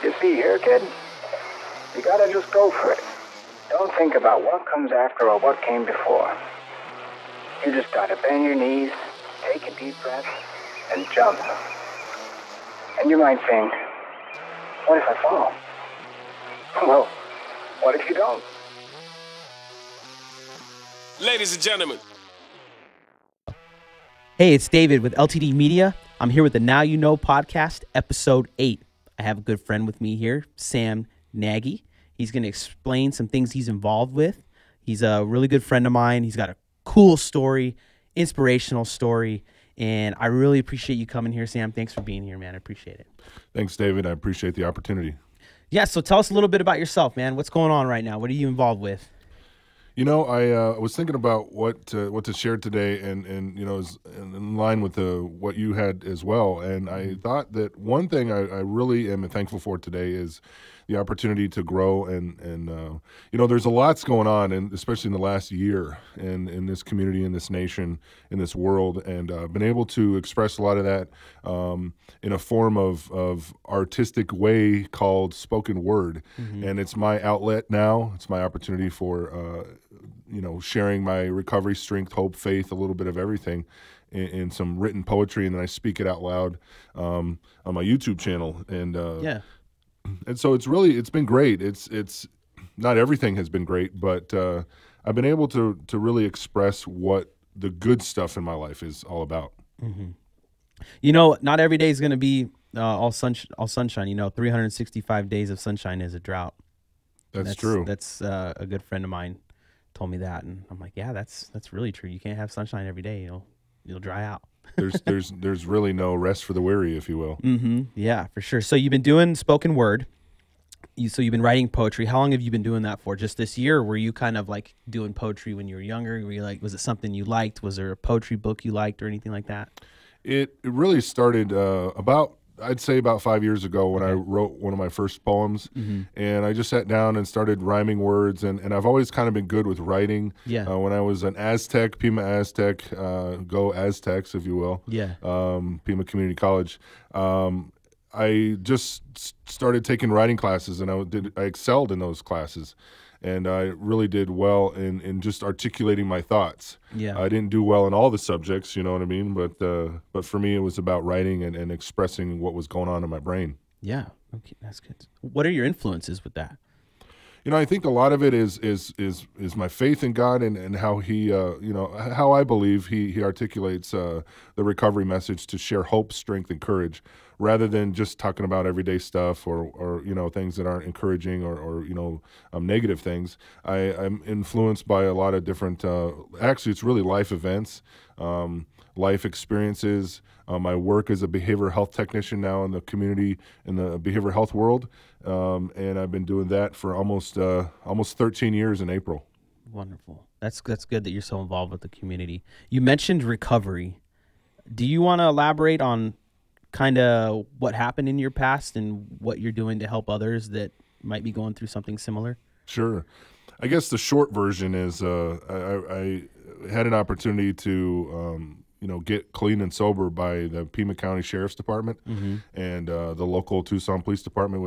You see here, kid? You gotta just go for it. Don't think about what comes after or what came before. You just gotta bend your knees, take a deep breath, and jump. And you might think, what if I fall? Well, what if you don't? Ladies and gentlemen. Hey, it's David with LTD Media. I'm here with the Now You Know podcast, episode 8. I have a good friend with me here, Sam Nagy. He's going to explain some things he's involved with. He's a really good friend of mine. He's got a cool story, inspirational story, and I really appreciate you coming here, Sam. Thanks for being here, man. I appreciate it. Thanks, David. I appreciate the opportunity. Yeah, so tell us a little bit about yourself, man. What's going on right now? What are you involved with? You know, I was thinking about what to share today, and you know, is in line with what you had as well. And I thought that one thing I really am thankful for today is the opportunity to grow, and you know, there's a lot's going on, and especially in the last year, in this community, in this nation, in this world, and been able to express a lot of that in a form of artistic way called spoken word, and it's my outlet now. It's my opportunity for you know, sharing my recovery, strength, hope, faith, a little bit of everything in some written poetry, and then I speak it out loud on my YouTube channel, and and so it's been great. It's not everything has been great, but I've been able to really express what the good stuff in my life is all about. You know, not every day is going to be all sunshine. You know, 365 days of sunshine is a drought. That's true. That's a good friend of mine told me that, and I'm like, yeah, that's really true. You can't have sunshine every day. You'll dry out. there's really no rest for the weary, if you will. Yeah, for sure. So you've been doing spoken word. So you've been writing poetry. How long have you been doing that for? Just this year? Or were you kind of like doing poetry when you were younger? Were you like, was it something you liked? Was there a poetry book you liked or anything like that? It really started I'd say about 5 years ago when I wrote one of my first poems, and I just sat down and started rhyming words, and I've always kind of been good with writing. When I was an Aztec, Pima Aztec, go Aztecs, if you will. Pima Community College. I just started taking writing classes, and I excelled in those classes. And I really did well in just articulating my thoughts. I didn't do well in all the subjects, you know what I mean? But for me, it was about writing and expressing what was going on in my brain. Yeah, okay, that's good. What are your influences with that? You know, I think a lot of it is my faith in God and how He, you know, how I believe He articulates the recovery message to share hope, strength, and courage, rather than just talking about everyday stuff or you know, things that aren't encouraging or you know, negative things. I'm influenced by a lot of different. Actually, it's really life events, life experiences. I work as a behavioral health technician now in the community, in the behavioral health world, and I've been doing that for almost 13 years in April. Wonderful. That's good that you're so involved with the community. You mentioned recovery. Do you want to elaborate on kind of what happened in your past and what you're doing to help others that might be going through something similar? Sure. I guess the short version is I had an opportunity to you know, get clean and sober by the Pima County Sheriff's Department and the local Tucson Police Department,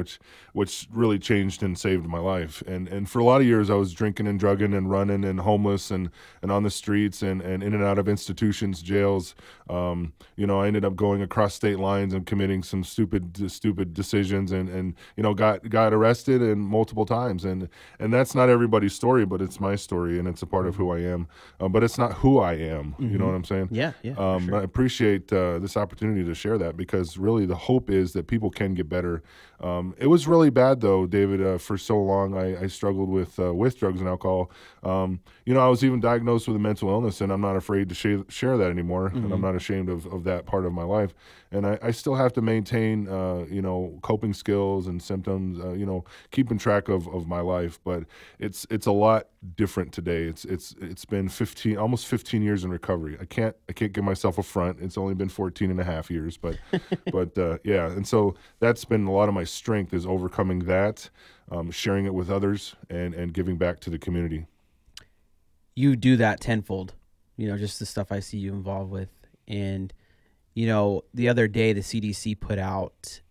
which really changed and saved my life. And for a lot of years, I was drinking and drugging and running and homeless and on the streets and in and out of institutions, jails. You know, I ended up going across state lines and committing some stupid decisions and you know, got arrested and multiple times. And that's not everybody's story, but it's my story and it's a part of who I am. But it's not who I am. You know what I'm saying? Yeah. Sure. I appreciate this opportunity to share that, because really the hope is that people can get better. It was really bad though, David. For so long, I struggled with drugs and alcohol. You know, I was even diagnosed with a mental illness, and I'm not afraid to share that anymore, and I'm not ashamed of that part of my life. And I still have to maintain, you know, coping skills and symptoms, you know, keeping track of my life. But it's a lot different today. It's been almost 15 years in recovery. I can't give myself a front. It's only been 14 and a half years, but yeah. And so that's been a lot of my strength, is overcoming that, sharing it with others, and giving back to the community. You do that tenfold, you know, just the stuff I see you involved with. And, you know, the other day the CDC put out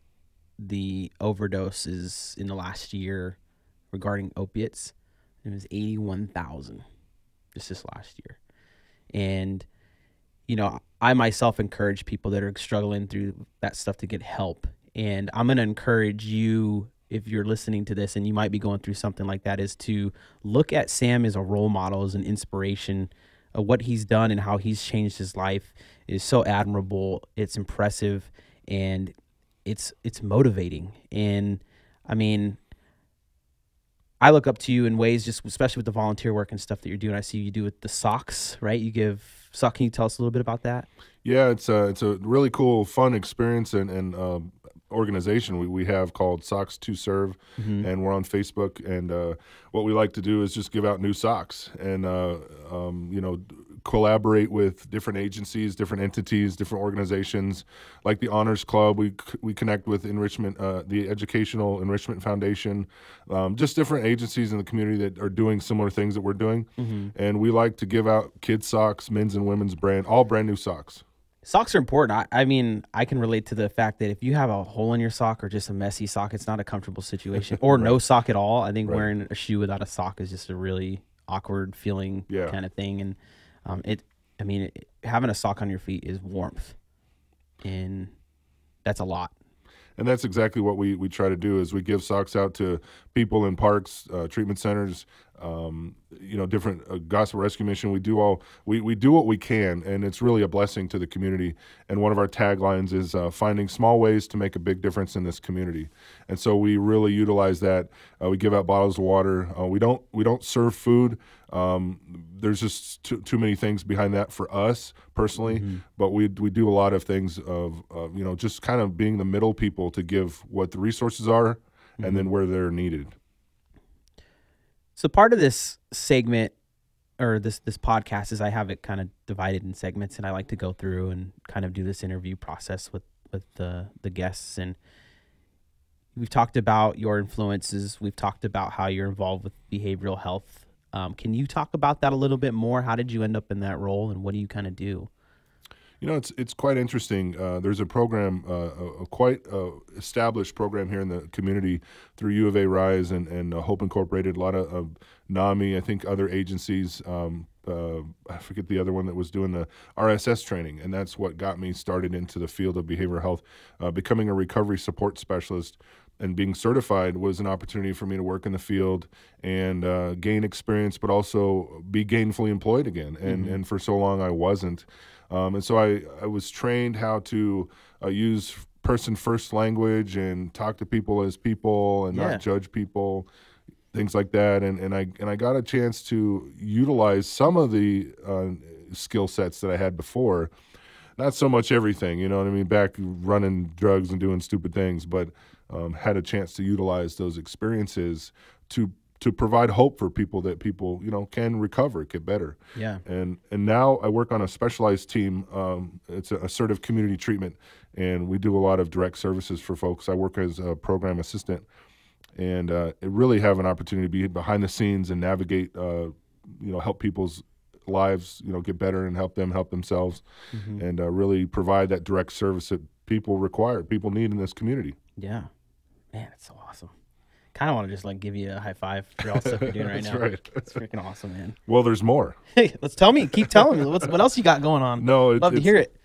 the overdoses in the last year regarding opiates. It was 81,000 just this last year. And, you know, I myself encourage people that are struggling through that stuff to get help. And I'm going to encourage you, if you're listening to this and you might be going through something like that, is to look at Sam as a role model, as an inspiration. What he's done and how he's changed his life is so admirable. It's impressive, and it's motivating. And I mean, I look up to you in ways, just especially with the volunteer work and stuff that you're doing. I see you do with the socks, right? You give sock. Can you tell us a little bit about that? Yeah, it's a really cool, fun experience and organization we have called Socks to Serve, and we're on Facebook. And what we like to do is just give out new socks and you know, collaborate with different agencies, different entities, different organizations, like the Honors Club. We connect with enrichment, the Educational Enrichment Foundation, just different agencies in the community that are doing similar things that we're doing. And we like to give out kids socks, men's and women's all brand new socks. Socks are important. I mean, I can relate to the fact that if you have a hole in your sock or just a messy sock, it's not a comfortable situation. Or no sock at all. I think wearing a shoe without a sock is just a really awkward feeling kind of thing. And having a sock on your feet is warmth, and that's a lot. And that's exactly what we try to do, is we give socks out to people in parks, treatment centers, you know, different gospel rescue mission. We do what we can, and it's really a blessing to the community. And one of our taglines is finding small ways to make a big difference in this community. And so we really utilize that. We give out bottles of water. We don't serve food. There's just too many things behind that for us personally, but we do a lot of things of you know, just kind of being the middle people to give what the resources are and then where they're needed. So part of this segment, or this podcast, is I have it kind of divided in segments, and I like to go through and kind of do this interview process with the guests. And we've talked about your influences. We've talked about how you're involved with behavioral health. Can you talk about that a little bit more? How did you end up in that role, and what do you kind of do? You know, it's quite interesting. There's a program, a quite established program here in the community through U of A Rise and Hope Incorporated, a lot of NAMI, I think other agencies. I forget the other one that was doing the RSS training, and that's what got me started into the field of behavioral health. Becoming a recovery support specialist and being certified was an opportunity for me to work in the field and gain experience, but also be gainfully employed again. And for so long I wasn't. And so I was trained how to use person-first language and talk to people as people and not judge people, things like that. And I got a chance to utilize some of the skill sets that I had before. Not so much everything, you know what I mean, back running drugs and doing stupid things, but had a chance to utilize those experiences to provide hope for people, that people, you know, can recover, get better. Yeah. And now I work on a specialized team. It's a assertive community treatment, and we do a lot of direct services for folks. I work as a program assistant, and really have an opportunity to be behind the scenes and navigate, you know, help people's lives, you know, get better and help them help themselves, and really provide that direct service that people require, people need in this community. Yeah. Man, it's so awesome. Kind of want to just like give you a high five for all the stuff you're doing right now. Right. It's freaking awesome, man. Well, there's more. Hey, keep telling me what else you got going on. No, love to hear it.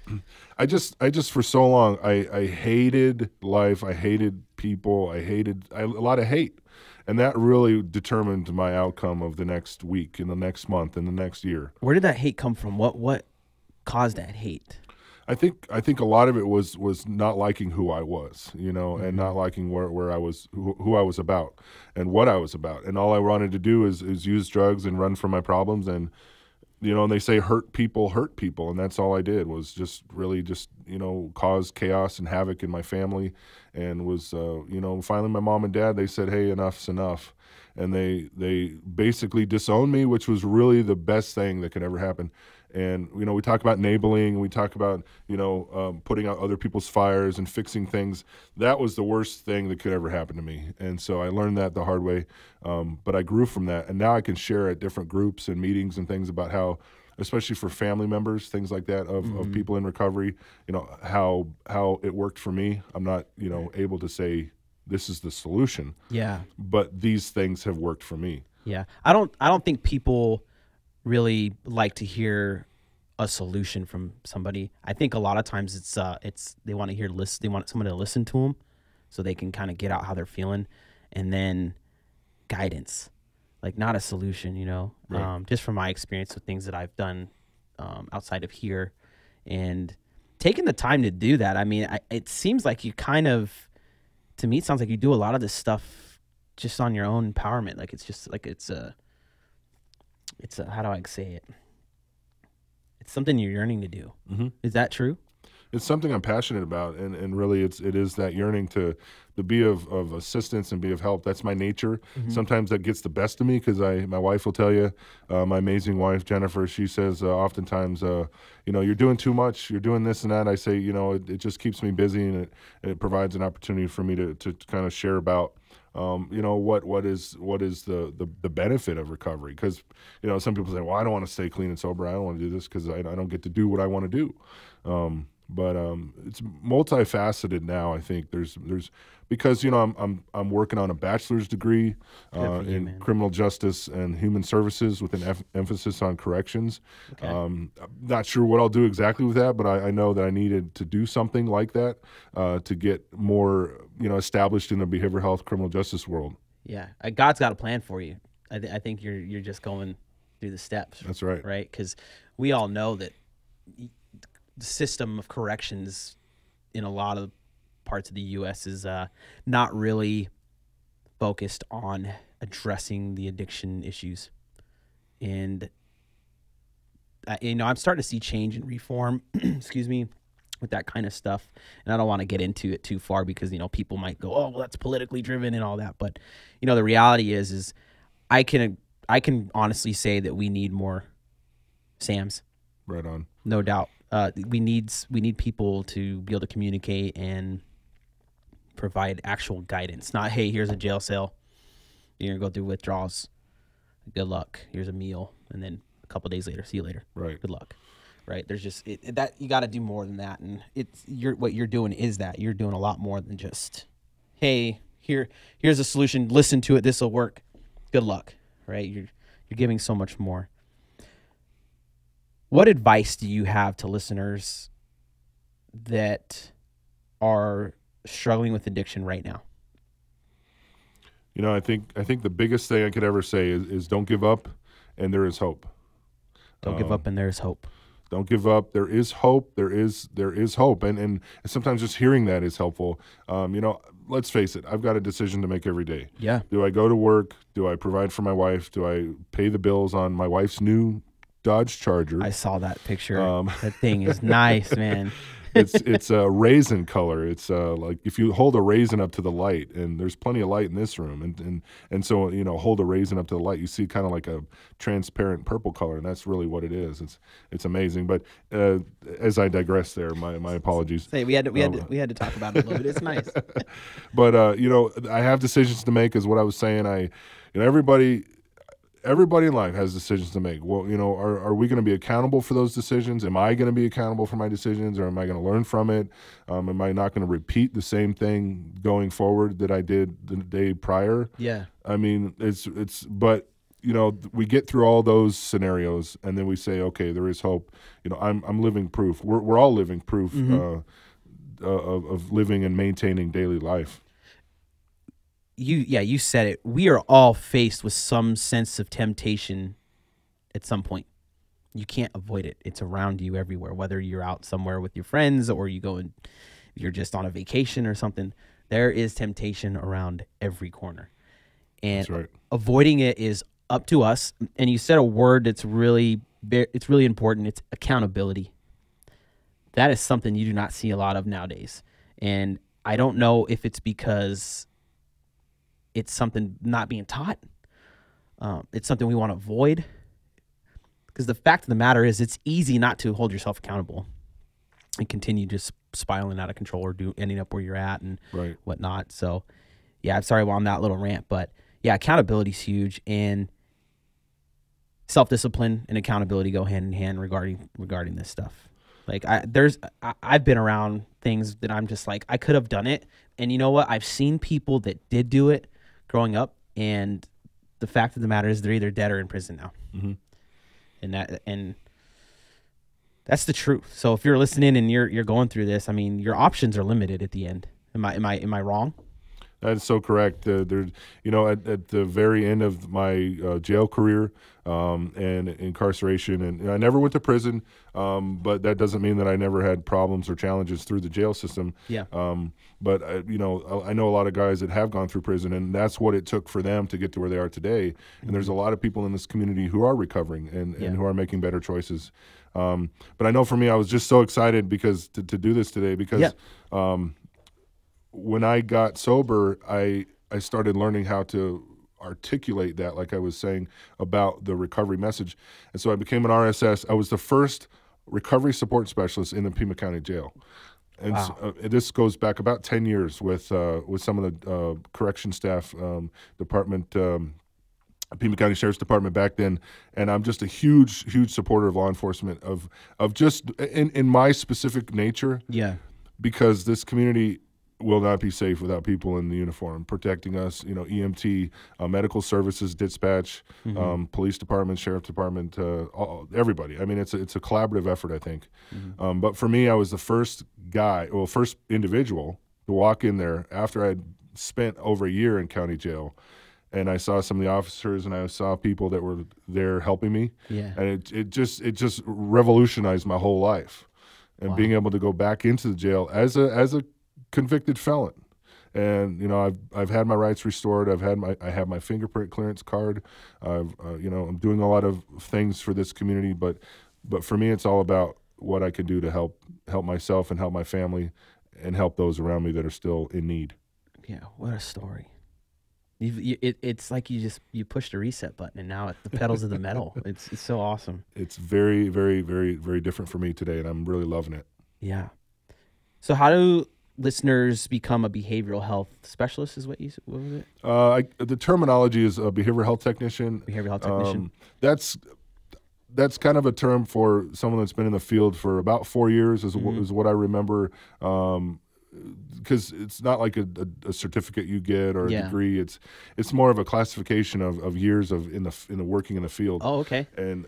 I just for so long I hated life. I hated people. A lot of hate, and that really determined my outcome of the next week, and the next month, and the next year. Where did that hate come from? What caused that hate? I think a lot of it was not liking who I was, you know, and not liking where I was, who I was about, and what I was about. And all I wanted to do is use drugs and run from my problems. And, you know, and they say hurt people, and that's all I did, was just really you know, cause chaos and havoc in my family. And was, you know, finally my mom and dad, they said, hey, enough's enough. And they basically disowned me, which was really the best thing that could ever happen. And, you know, we talk about enabling, we talk about, you know, putting out other people's fires and fixing things. That was the worst thing that could ever happen to me. And so I learned that the hard way, but I grew from that. And now I can share at different groups and meetings and things about how especially for family members, things like that of people in recovery, how it worked for me. I'm not, able to say this is the solution. Yeah. But these things have worked for me. Yeah. I don't think people really like to hear a solution from somebody. I think a lot of times it's they want to they want someone to listen to them so they can kind of get out how they're feeling, and then guidance, like not a solution, Right. just from my experience with things that I've done outside of here and taking the time to do that. I mean, it seems like you to me, it sounds like you do a lot of this stuff just on your own empowerment. Like it's just like it's a how do I say it? It's something you're yearning to do. Mm-hmm. Is that true? It's something I'm passionate about, and really it is that yearning to be of assistance and be of help. That's my nature. Mm-hmm. Sometimes that gets the best of me because my wife will tell you, my amazing wife Jennifer, she says oftentimes, you're doing too much, you're doing this and that. I say, it just keeps me busy, and it provides an opportunity for me to kind of share about what is the benefit of recovery, because some people say, well, I don't want to stay clean and sober, I don't want to do this because I don't get to do what I want to do. But it's multifaceted now. I think there's because I'm working on a bachelor's degree in criminal justice and human services with an emphasis on corrections. Okay. I'm not sure what I'll do exactly with that, but I know that I needed to do something like that to get more established in the behavioral health criminal justice world. Yeah, God's got a plan for you. I think you're just going through the steps. That's right. Right, because we all know that the system of corrections in a lot of parts of the U.S. is not really focused on addressing the addiction issues. And, I'm starting to see change and reform, excuse me, with that kind of stuff. And I don't want to get into it too far because, people might go, oh, well, that's politically driven and all that. But, the reality is I can honestly say that we need more Sams. Right on. No doubt. We need people to be able to communicate and provide actual guidance. Not, hey, here's a jail cell, you're gonna go through withdrawals. Good luck. Here's a meal, and then a couple days later, see you later. Right. Good luck. Right. There's just that you got to do more than that, and what you're doing is that you're doing a lot more than just, hey, here's a solution. Listen to it. This will work. Good luck. Right. You're giving so much more. What advice do you have to listeners that are struggling with addiction right now? I think the biggest thing I could ever say is don't give up, and there is hope. Don't give up, and there is hope. Don't give up. There is hope. There is hope, and sometimes just hearing that is helpful. Let's face it. I've got a decision to make every day. Yeah. Do I go to work? Do I provide for my wife? Do I pay the bills on my wife's new Dodge Charger? I saw that picture. That thing is nice, man. It's a raisin color. It's like if you hold a raisin up to the light, and there's plenty of light in this room, and so hold a raisin up to the light, you see kind of like a transparent purple color, and that's really what it is. It's amazing. But as I digress, there, my apologies. Hey, we had to talk about it a little bit. It's nice. But I have decisions to make, is what I was saying. Everybody in life has decisions to make. Well, are we going to be accountable for those decisions? Am I going to be accountable for my decisions, or am I going to learn from it? Am I not going to repeat the same thing going forward that I did the day prior? Yeah. I mean, but we get through all those scenarios, and then we say, okay, there is hope. I'm living proof. We're all living proof of living and maintaining daily life. You said it. We are all faced with some sense of temptation at some point. You can't avoid it. It's around you everywhere, whether you're out somewhere with your friends or you're just on a vacation or something. There is temptation around every corner. And That's right. Avoiding it is up to us. And you said a word that's really important. It's accountability. That is something you do not see a lot of nowadays. And I don't know if it's because it's something not being taught. It's something we want to avoid. Because the fact of the matter is, it's easy not to hold yourself accountable and continue just spiraling out of control or ending up where you're at and Right. whatnot. So, yeah, I'm sorry on that little rant, but yeah, accountability is huge. And self-discipline and accountability go hand in hand regarding this stuff. Like I've been around things that I'm just like, I could have done it. And you know what? I've seen people that did do it growing up, and the fact of the matter is they're either dead or in prison now. And that's the truth. So if you're listening and you're going through this, I mean, your options are limited at the end. Am I wrong? That's so correct. There, at the very end of my jail career and incarceration, and I never went to prison, but that doesn't mean that I never had problems or challenges through the jail system. Yeah. But I know a lot of guys that have gone through prison, and that's what it took for them to get to where they are today. And there's a lot of people in this community who are recovering and who are making better choices. But I know for me, I was just so excited because to do this today because. When I got sober, I started learning how to articulate that, like I was saying, about the recovery message. And so I became an RSS. I was the first recovery support specialist in the Pima County Jail. And Wow. This goes back about 10 years with some of the correction staff department, Pima County Sheriff's Department back then. And I'm just a huge supporter of law enforcement, of just in my specific nature. Yeah. Because this community will not be safe without people in the uniform protecting us. EMT, medical services, dispatch, police department, sheriff department, everybody. I mean, it's a collaborative effort, I think. But for me, I was the first individual to walk in there after I'd spent over a year in county jail. And I saw some of the officers, and I saw people that were there helping me. Yeah. And it just revolutionized my whole life. And being able to go back into the jail as a convicted felon, and I've had my rights restored. I have my fingerprint clearance card. I'm doing a lot of things for this community, but for me, it's all about what I can do to help myself and help my family and help those around me that are still in need. Yeah, what a story. It's like you pushed a reset button, and now the pedals of the metal. It's so awesome. It's very, very, very, very different for me today, and I'm really loving it. Yeah. So how do listeners become a behavioral health specialist? Is what was it? The terminology is a behavioral health technician. Behavioral health technician. That's kind of a term for someone that's been in the field for about 4 years, is what I remember. Because it's not like a certificate you get or a degree. It's more of a classification of years in the working in the field. Oh, okay. And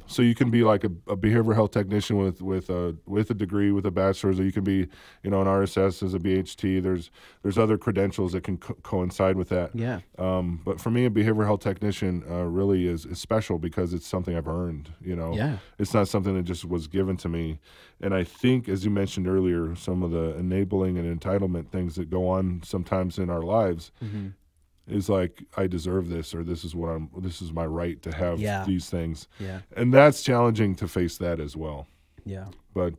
so you can be like a behavioral health technician with a degree, with a bachelor's, or you can be an RSS as a BHT. There's other credentials that can coincide with that. Yeah. But for me, a behavioral health technician really is special because it's something I've earned. Yeah. It's not something that just was given to me. And I think, as you mentioned earlier, some of the enabling and entitlement things that go on sometimes in our lives is like, I deserve this, or this is my right to have these things. Yeah. And that's challenging to face that as well. Yeah. But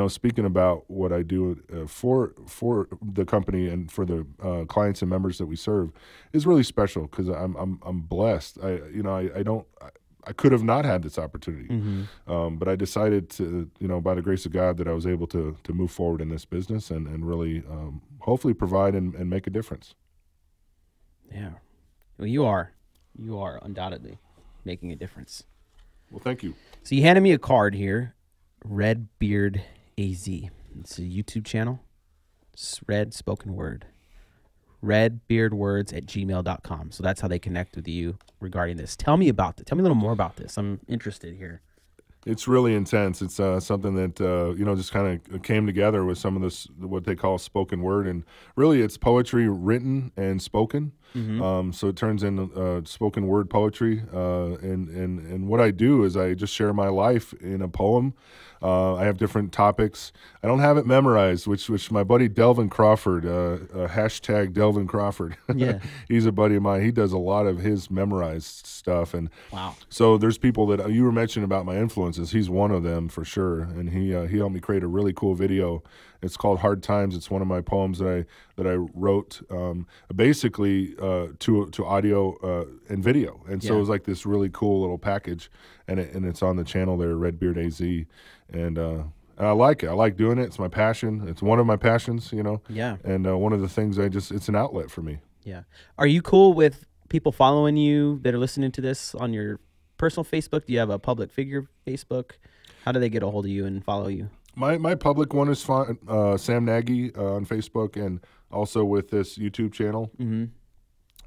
speaking about what I do for the company and for the clients and members that we serve is really special because I'm blessed. I could have not had this opportunity, but I decided to, by the grace of God, that I was able to move forward in this business and really hopefully provide and make a difference. Yeah. Well, you are undoubtedly making a difference. Well, thank you. So you handed me a card here, Redbeard AZ. It's a YouTube channel. It's Red Spoken Word. redbeardwords@gmail.com. So that's how they connect with you regarding this. Tell me about it. Tell me a little more about this. I'm interested here. It's really intense. It's something that just kind of came together with some of this, what they call spoken word, and really it's poetry written and spoken. So it turns into spoken word poetry. And what I do is I just share my life in a poem. I have different topics. I don't have it memorized, which my buddy Delvin Crawford, hashtag Delvin Crawford. Yeah. He's a buddy of mine. He does a lot of his memorized stuff. And wow. So there's people that you were mentioning about my influences. He's one of them for sure. And he helped me create a really cool video. It's called Hard Times. It's one of my poems that I wrote basically to audio and video. And so it was like this really cool little package, and it's on the channel there, Redbeard AZ. And I like it. I like doing it. It's my passion. It's one of my passions, Yeah. And one of the things it's an outlet for me. Yeah. Are you cool with people following you that are listening to this on your personal Facebook? Do you have a public figure Facebook? How do they get a hold of you and follow you? My public one is fine, Sam Nagy on Facebook, and also with this YouTube channel.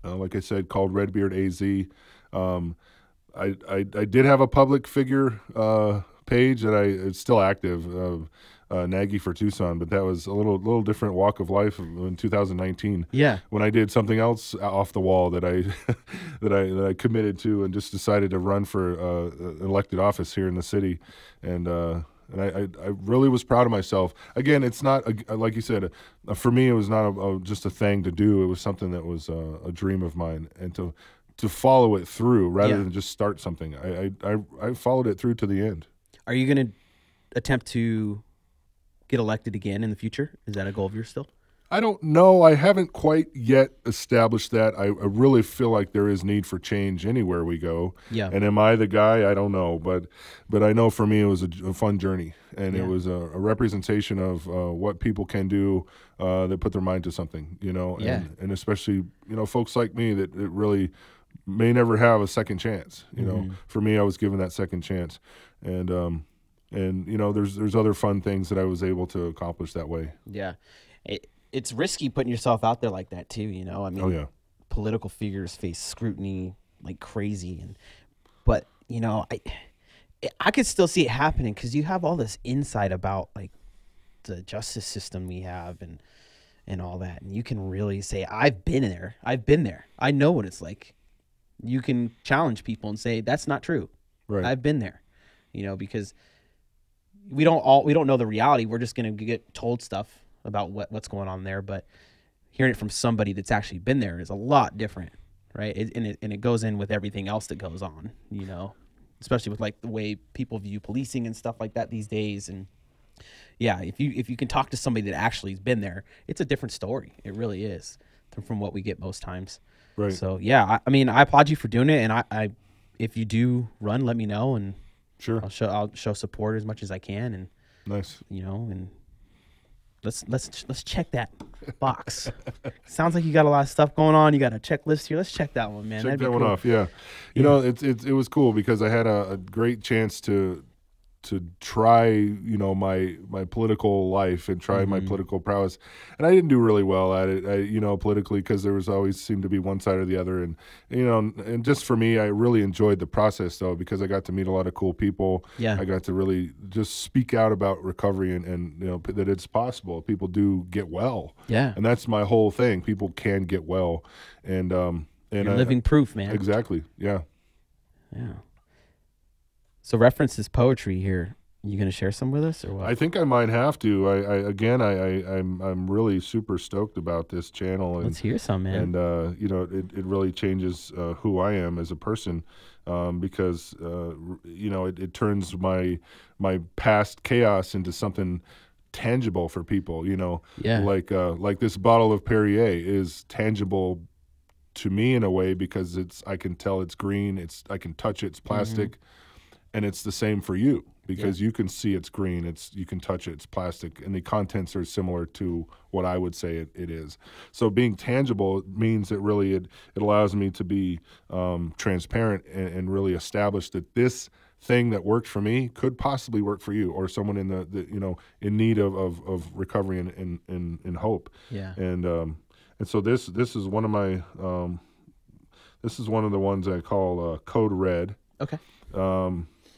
Like I said, called Redbeard AZ. I did have a public figure page that it's still active, Nagy for Tucson, but that was a little different walk of life in 2019. Yeah, when I did something else off the wall that I that I committed to, and just decided to run for elected office here in the city, and I really was proud of myself. Again, it's not like you said, for me it was not just a thing to do. It was something that was a dream of mine, and to follow it through rather than just start something. I followed it through to the end. Are you going to attempt to get elected again in the future? Is that a goal of yours still? I don't know. I haven't quite yet established that. I really feel like there is need for change anywhere we go. Yeah. And am I the guy? I don't know. But I know for me it was a fun journey, and it was a representation of what people can do that put their mind to something, and especially, folks like me that really may never have a second chance. For me, I was given that second chance. And there's other fun things that I was able to accomplish that way. Yeah. It's risky putting yourself out there like that too, I mean, Oh, yeah. Political figures face scrutiny like crazy, but I could still see it happening because you have all this insight about like the justice system we have and all that, and you can really say, I've been there, I know what it's like. You can challenge people and say that's not true. Right. I've been there, because we don't know the reality. We're just gonna get told stuff about what's going on there, but hearing it from somebody that's actually been there is a lot different, right? And it goes in with everything else that goes on, especially with like the way people view policing and stuff like that these days. And yeah, if you can talk to somebody that actually has been there, it's a different story. It really is from what we get most times. Right. So yeah, I mean, I applaud you for doing it, and I if you do run, let me know, and sure, I'll show support as much as I can, and nice, and let's check that box. Sounds like you got a lot of stuff going on. You got a checklist here. Let's check that one, man. Check that one off. Yeah, it was cool because I had a great chance to try, my political life and try my political prowess. And I didn't do really well at it, politically, because there was always seemed to be one side or the other. And, and just for me, I really enjoyed the process, though, because I got to meet a lot of cool people. Yeah. I got to really just speak out about recovery and that it's possible. People do get well. Yeah. And that's my whole thing. People can get well. And you're living proof, man. Exactly. Yeah. Yeah. So references poetry here. You gonna share some with us or what? I think I might have to. I'm really super stoked about this channel. And, let's hear some, man. And it really changes who I am as a person, because it turns my past chaos into something tangible for people. Yeah. Like this bottle of Perrier is tangible to me in a way because I can tell it's green. I can touch it. It's plastic. And it's the same for you because you can see it's green. You can touch it. It's plastic, and the contents are similar to what I would say it is. So being tangible means that really it allows me to be transparent and really establish that this thing that worked for me could possibly work for you or someone in in need of recovery and hope. Yeah. And so this is one of my this is one of the ones I call Code Red. Okay.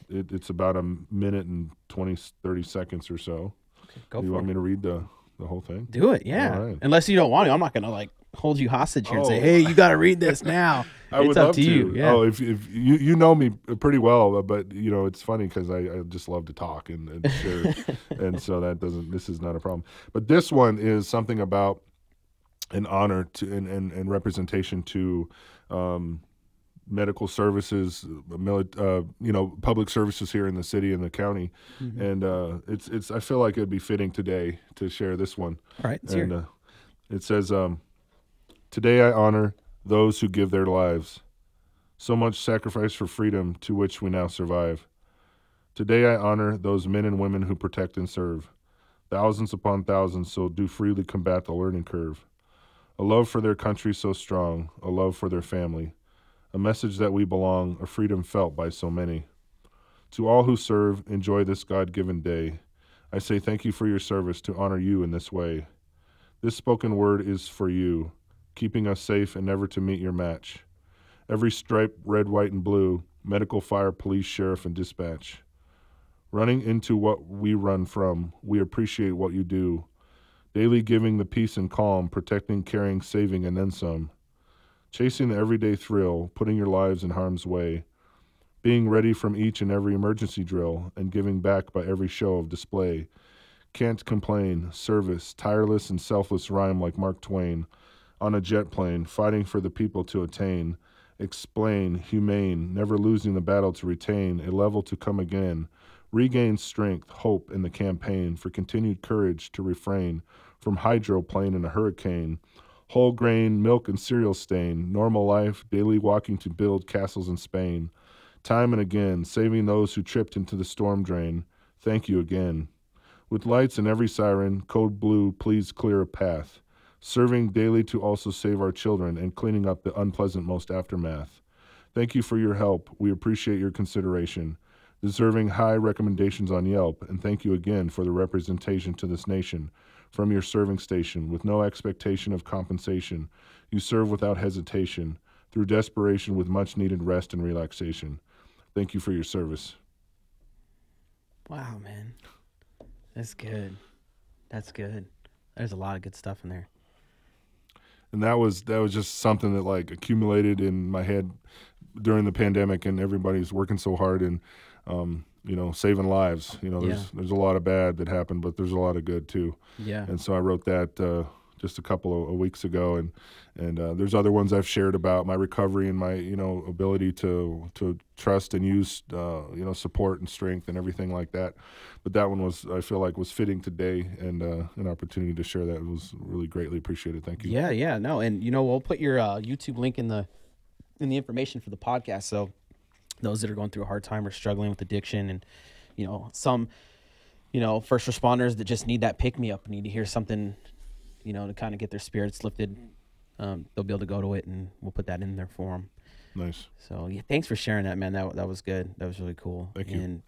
It's about a minute and 30 seconds or so. Okay, go you for want it. me to read the whole thing? Do it, yeah. All right. Unless you don't want to. I'm not going to hold you hostage here and say, hey, you got to read this now. I would it's up love to you. Yeah. Oh, if you know me pretty well, but it's funny because I just love to talk and share, and so this is not a problem. But this one is something about an honor to and representation to medical services, public services here in the city and the county, and it's. I feel like it'd be fitting today to share this one. All right, let's hear it. It says, "Today I honor those who give their lives, so much sacrifice for freedom to which we now survive. Today I honor those men and women who protect and serve, thousands upon thousands, so do freely combat the learning curve. A love for their country so strong, a love for their family." a message that we belong, a freedom felt by so many. To all who serve, enjoy this God-given day. I say thank you for your service to honor you in this way. This spoken word is for you, keeping us safe and never to meet your match. Every stripe, red, white, and blue, medical, fire, police, sheriff, and dispatch. Running into what we run from, we appreciate what you do. Daily giving the peace and calm, protecting, caring, saving, and then some. Chasing the everyday thrill, putting your lives in harm's way. Being ready from each and every emergency drill, and giving back by every show of display. Can't complain, service, tireless and selfless rhyme like Mark Twain. On a jet plane, fighting for the people to attain. Explain, humane, never losing the battle to retain, a level to come again. Regain strength, hope in the campaign, for continued courage to refrain from hydroplane in a hurricane. Whole grain, milk and cereal stain, normal life, daily walking to build castles in Spain. Time and again, saving those who tripped into the storm drain. Thank you again. With lights in every siren, code blue, please clear a path. Serving daily to also save our children and cleaning up the unpleasant most aftermath. Thank you for your help. We appreciate your consideration. Deserving high recommendations on Yelp, and thank you again for the representation to this nation. From your serving station, with no expectation of compensation, you serve without hesitation, through desperation with much needed rest and relaxation. Thank you for your service. Wow, man. That's good. That's good. There's a lot of good stuff in there. And that was just something that like accumulated in my head during the pandemic, and everybody's working so hard and saving lives. There's a lot of bad that happened, but there's a lot of good too. Yeah. And so I wrote that just a couple of weeks ago, and there's other ones I've shared about my recovery and my ability to trust and use support and strength and everything like that. But that one I feel like was fitting today, and an opportunity to share that was really greatly appreciated. Thank you. Yeah, no, and we'll put your YouTube link in the information for the podcast, so those that are going through a hard time or struggling with addiction, and some first responders that just need that pick me up, need to hear something to kind of get their spirits lifted, they'll be able to go to it, and we'll put that in there for them. Nice. So yeah, thanks for sharing that, man. That was good. That was really cool. Thank you. And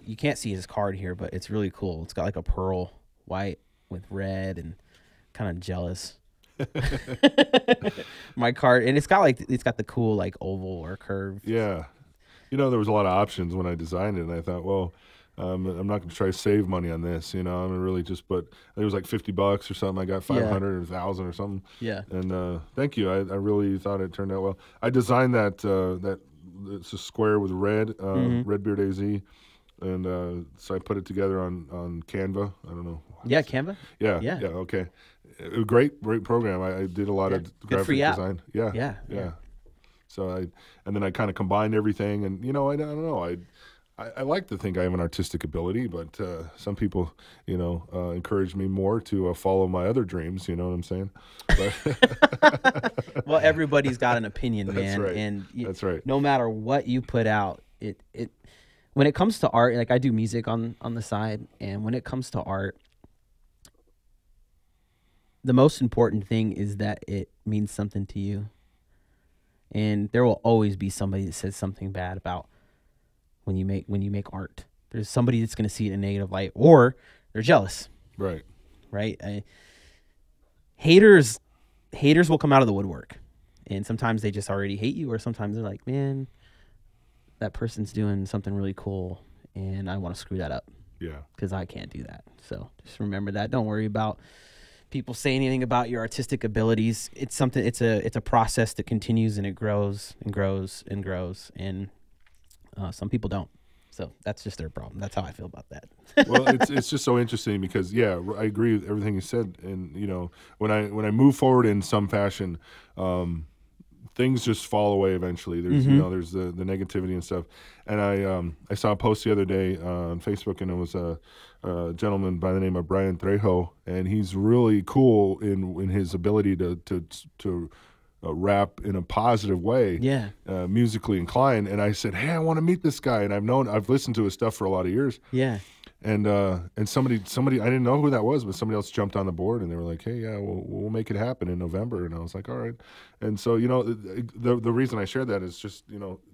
you can't see his card here, but it's really cool. It's got like a pearl white with red, and kind of jealous. My card, and it's got the cool like oval or curve. Yeah. There was a lot of options when I designed it, and I thought, well, I'm not going to try to save money on this. I'm going to really just put, it was like $50 or something. I got 500 or 1,000 or something. Yeah. And thank you. I really thought it turned out well. I designed that it's a square with red, Redbeard AZ. And so I put it together on Canva. I don't know. Yeah, Canva? Yeah, okay. A great program. I did a lot of graphic design. Yeah. So then I kind of combined everything, and I don't know. I like to think I have an artistic ability, but some people, encourage me more to follow my other dreams. You know what I'm saying? But well, everybody's got an opinion, man. That's right. And that's right. No matter what you put out, it when it comes to art, like I do music on the side, and when it comes to art, the most important thing is that it means something to you. And there will always be somebody that says something bad about when you make art. There's somebody that's going to see it in a negative light, or they're jealous. Right. Haters will come out of the woodwork, and sometimes they just already hate you, or sometimes they're like, man, that person's doing something really cool, and I want to screw that up. Yeah. Because I can't do that. So just remember that. Don't worry about people saying anything about your artistic abilities. It's something. It's a process that continues, and it grows and grows and grows. And some people don't. So that's just their problem. That's how I feel about that. Well, it's just so interesting because I agree with everything you said. And when I move forward in some fashion, things just fall away eventually. There's there's the negativity and stuff. And I saw a post the other day on Facebook, and it was a gentleman by the name of Brian Trejo, and he's really cool in his ability to rap in a positive way, musically inclined. And I said, hey, I want to meet this guy. And I've listened to his stuff for a lot of years. Yeah. And somebody I didn't know who that was, but somebody else jumped on the board and they were like, hey, yeah, we'll make it happen in November. And I was like, all right. And so, the reason I share that is just,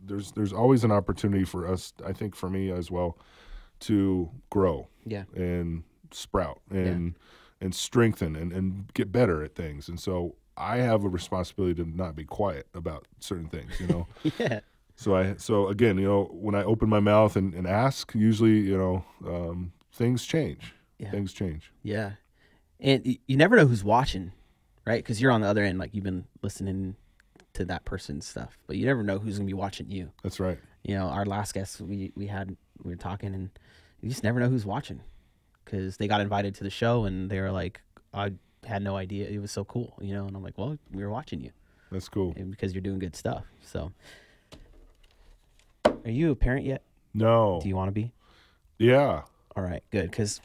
there's always an opportunity for us, I think for me as well, to grow and sprout and strengthen and get better at things. And so I have a responsibility to not be quiet about certain things, Yeah. So again, when I open my mouth and ask, usually, things change. Yeah. Things change. Yeah. And you never know who's watching, right? Because you're on the other end, like you've been listening to that person's stuff, but you never know who's going to be watching you. That's right. Our last guest we were talking, and you just never know who's watching because they got invited to the show and they were like, I had no idea. It was so cool, and I'm like, well, we were watching you. That's cool. And because you're doing good stuff. So are you a parent yet? No. Do you want to be? Yeah. All right, good, because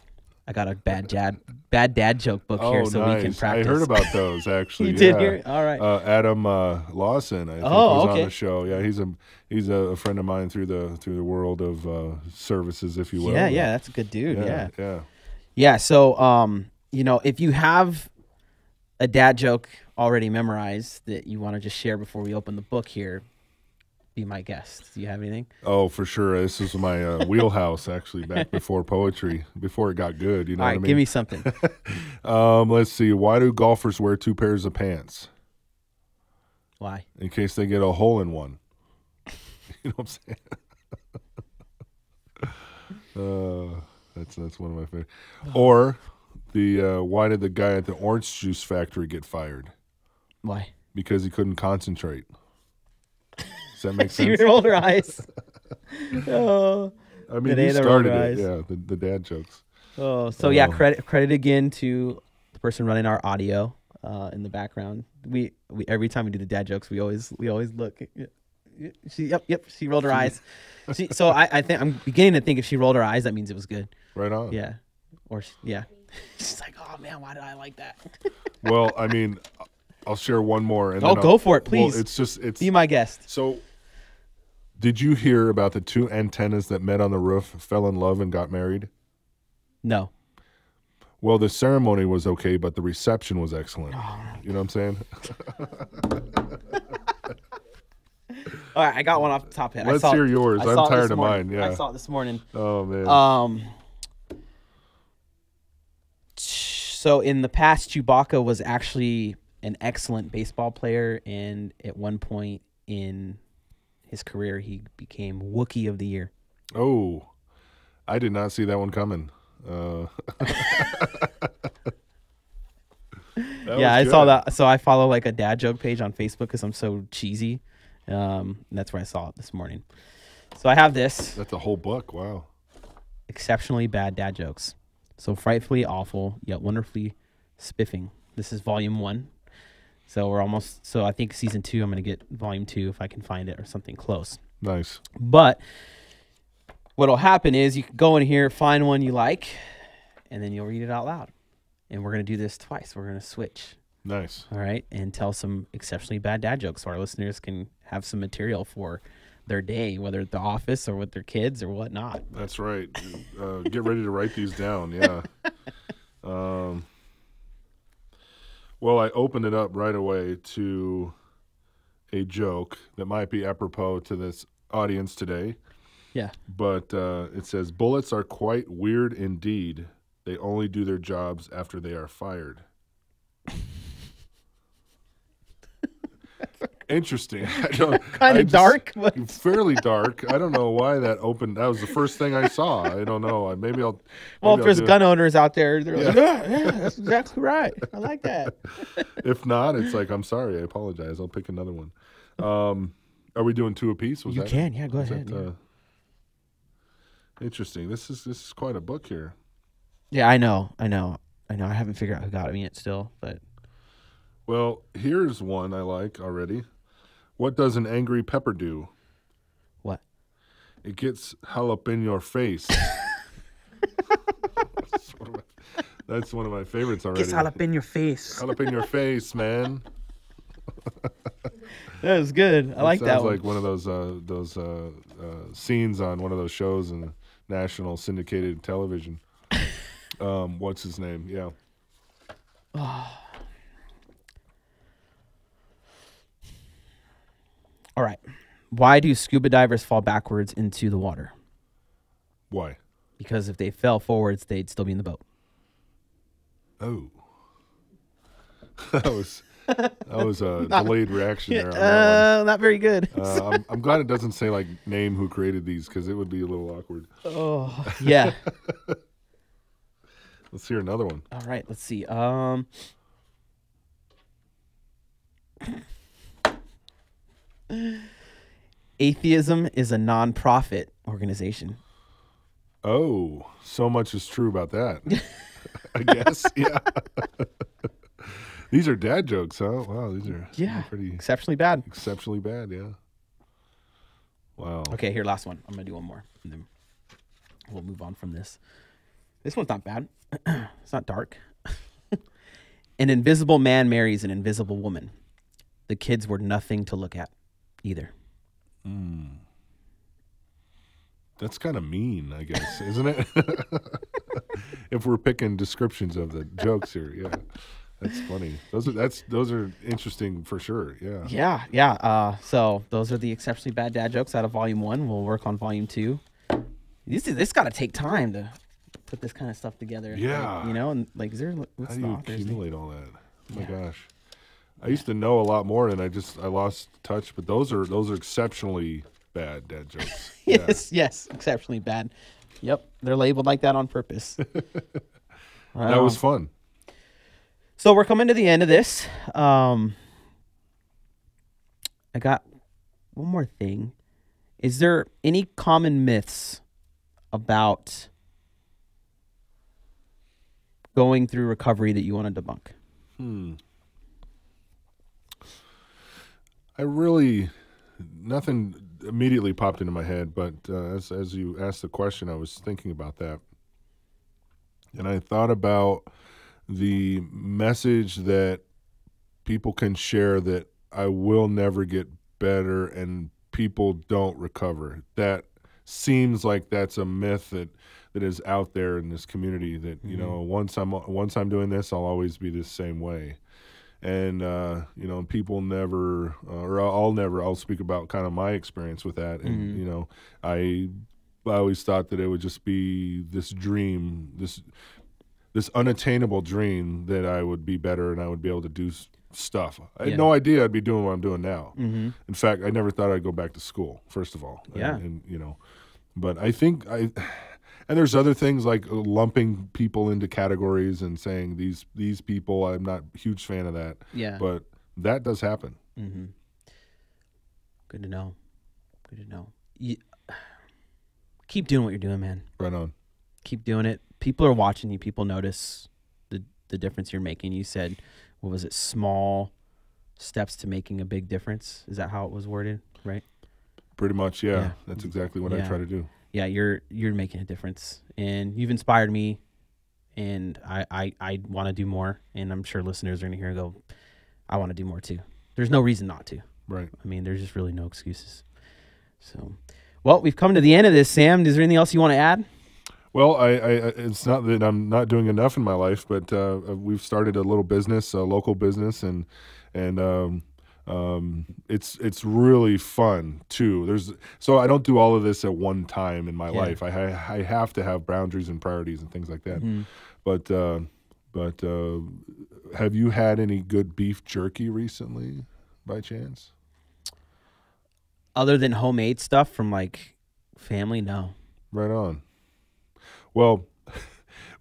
I got a bad dad joke book here, so nice. we can practice. I heard about those actually. You did hear? All right. Adam Lawson, I think, was okay. on the show. Yeah, he's a friend of mine through the world of services, if you will. Yeah, that's a good dude. Yeah. So, if you have a dad joke already memorized that you want to just share before we open the book here, be my guest. Do you have anything? Oh, for sure. This is my wheelhouse, actually, back before poetry, before it got good. You know All what right, I mean? give me something. Let's see. Why do golfers wear 2 pairs of pants? Why? In case they get a hole in one. You know what I'm saying? That's one of my favorite. Or why did the guy at the orange juice factory get fired? Why? Because he couldn't concentrate. Does that make sense? She rolled her eyes. Oh, I mean, Today he they rolled started her it. eyes. Yeah, the dad jokes. Oh, so yeah, credit again to the person running our audio in the background. We every time we do the dad jokes, we always look. She rolled her eyes. So I think I'm beginning to think if she rolled her eyes, that means it was good. Right on. Yeah, she's like, oh man, why did I like that? Well, I mean, I'll share one more. And Oh, then go for it, please. Well, it's Be my guest. So, did you hear about the 2 antennas that met on the roof, fell in love, and got married? No. Well, the ceremony was okay, but the reception was excellent. You know what I'm saying? All right, I got one off the top head. Let's hear yours. I'm tired of mine. Yeah. I saw it this morning. Oh man. So in the past, Chewbacca was actually an excellent baseball player, and at one point in his career, he became Wookiee of the Year. Oh, I did not see that one coming. I saw that. So I follow like a dad joke page on Facebook because I'm so cheesy. And that's where I saw it this morning. So I have this. That's a whole book. Wow. Exceptionally bad dad jokes. So frightfully awful, yet wonderfully spiffing. This is volume 1. So we're almost, so I think season 2, I'm going to get volume 2 if I can find it or something close. Nice. But what'll happen is you can go in here, find one you like, and then you'll read it out loud. And we're going to do this twice. We're going to switch. Nice. All right. And tell some exceptionally bad dad jokes so our listeners can have some material for their day, whether at the office or with their kids or whatnot. That's right. Get ready to write these down. Yeah. Well, I opened it up right away to a joke that might be apropos to this audience today. Yeah. But it says, bullets are quite weird indeed. They only do their jobs after they are fired. Interesting. Kind of dark, but fairly dark. I don't know why that opened. That was the first thing I saw. I don't know. Maybe I'll. Well, if there's gun owners out there, they're like, yeah, that's exactly right. I like that. If not, it's like, I'm sorry. I apologize. I'll pick another one. Are we doing 2 apiece? You can. Yeah, go ahead. Interesting. This is quite a book here. Yeah, I know. I haven't figured out who got me yet still, but. Well, here's one I like already. What does an angry pepper do? What? It gets hell up in your face. That's one of my favorites already. Gets hell up in your face. Hell up in your face, man. That was good. I like that one. Sounds like one of those scenes on one of those shows, and national syndicated television. What's his name? Yeah. All right. Why do scuba divers fall backwards into the water? Why? Because if they fell forwards, they'd still be in the boat. Oh. That was a delayed reaction there on that one. Not very good. I'm glad it doesn't say like name who created these because it would be a little awkward. Oh, yeah. Let's hear another one. All right, let's see. Atheism is a non-profit organization. Oh, so much is true about that. I guess, yeah. These are dad jokes, huh? Wow, these are pretty exceptionally bad. Exceptionally bad, yeah. Wow. Okay, here, last one. I'm gonna do one more, and then we'll move on from this. This one's not bad. It's not dark. An invisible man marries an invisible woman. The kids were nothing to look at either. That's kind of mean, I guess, isn't it? If we're picking descriptions of the jokes here, yeah. That's funny. Those are interesting for sure. Yeah. Yeah. So those are the exceptionally bad dad jokes out of volume 1. We'll work on volume 2. This got to take time to put this kind of stuff together. Yeah. Like, and like, is there? What's How do the you author's accumulate all that? Oh my gosh. I used to know a lot more, and I lost touch. But those are exceptionally bad dad jokes. Yes, exceptionally bad. Yep, they're labeled like that on purpose. That was fun. So we're coming to the end of this. I got one more thing. Is there any common myths about going through recovery that you want to debunk? Nothing immediately popped into my head, but as you asked the question, I was thinking about that. And I thought about the message that people can share that I will never get better and people don't recover. That seems like that's a myth that is out there in this community that, once I'm doing this, I'll always be the same way. And, people never, or I'll speak about kind of my experience with that. And, I always thought that it would just be this dream, this unattainable dream that I would be better and I would be able to do stuff. I had no idea I'd be doing what I'm doing now. In fact, I never thought I'd go back to school, first of all. Yeah. And but I think and there's other things like lumping people into categories and saying these people, I'm not a huge fan of that. Yeah. But that does happen. Good to know. Keep doing what you're doing, man. Right on. Keep doing it. People are watching you. People notice the difference you're making. You said, what was it? Small steps to making a big difference. Is that how it was worded? Right. Pretty much. Yeah. That's exactly what I try to do. Yeah. You're making a difference, and you've inspired me, and I want to do more. And I'm sure listeners are going to hear and go, I want to do more too. There's no reason not to. Right. I mean, there's just really no excuses. So, well, we've come to the end of this, Sam. Is there anything else you want to add? Well, I it's not that I'm not doing enough in my life, but we've started a little business, a local business, and it's really fun too. So I don't do all of this at one time in my life. I have to have boundaries and priorities and things like that. But have you had any good beef jerky recently, by chance? Other than homemade stuff from like family, no. Right on. Well,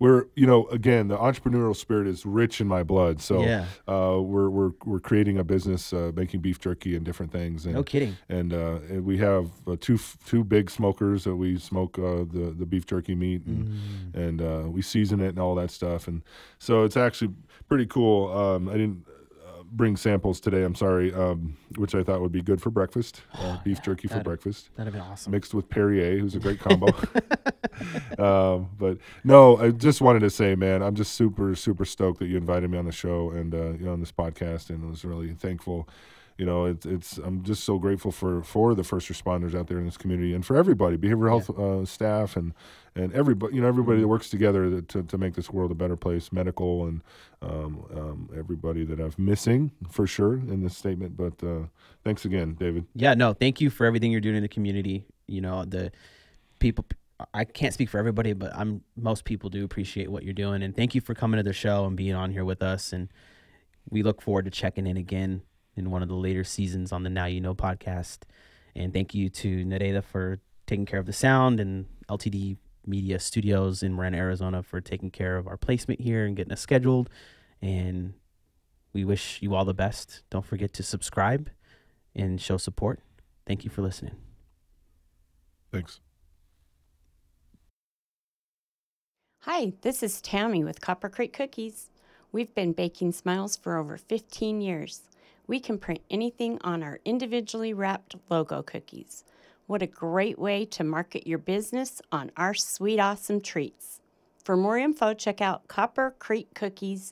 again, the entrepreneurial spirit is rich in my blood. So we're creating a business making beef jerky and different things. And, no kidding. And we have two big smokers that we smoke the beef jerky meat, and we season it and all that stuff. And so it's actually pretty cool. I didn't bring samples today, I'm sorry, which I thought would be good for breakfast. Beef jerky for breakfast. That'd have been awesome. Mixed with Perrier, who's a great combo. But no, I just wanted to say, man, I'm just super, super stoked that you invited me on the show and on this podcast, and I was really thankful it's I'm just so grateful for the first responders out there in this community, and for everybody, behavioral health staff, and everybody, everybody that works together to make this world a better place, medical, and everybody that I'm missing for sure in this statement. But thanks again, David. Yeah, no, thank you for everything you're doing in the community. The people, I can't speak for everybody, but most people do appreciate what you're doing. And thank you for coming to the show and being on here with us. And we look forward to checking in again in one of the later seasons on the Now You Know podcast. And thank you to Nereda for taking care of the sound, and LTD Media Studios in Marana, Arizona for taking care of our placement here and getting us scheduled. And we wish you all the best. Don't forget to subscribe and show support. Thank you for listening. Thanks. Hi, this is Tammy with Copper Creek Cookies. We've been baking smiles for over 15 years. We can print anything on our individually wrapped logo cookies. What a great way to market your business on our sweet, awesome treats. For more info, check out coppercreekcookies.com.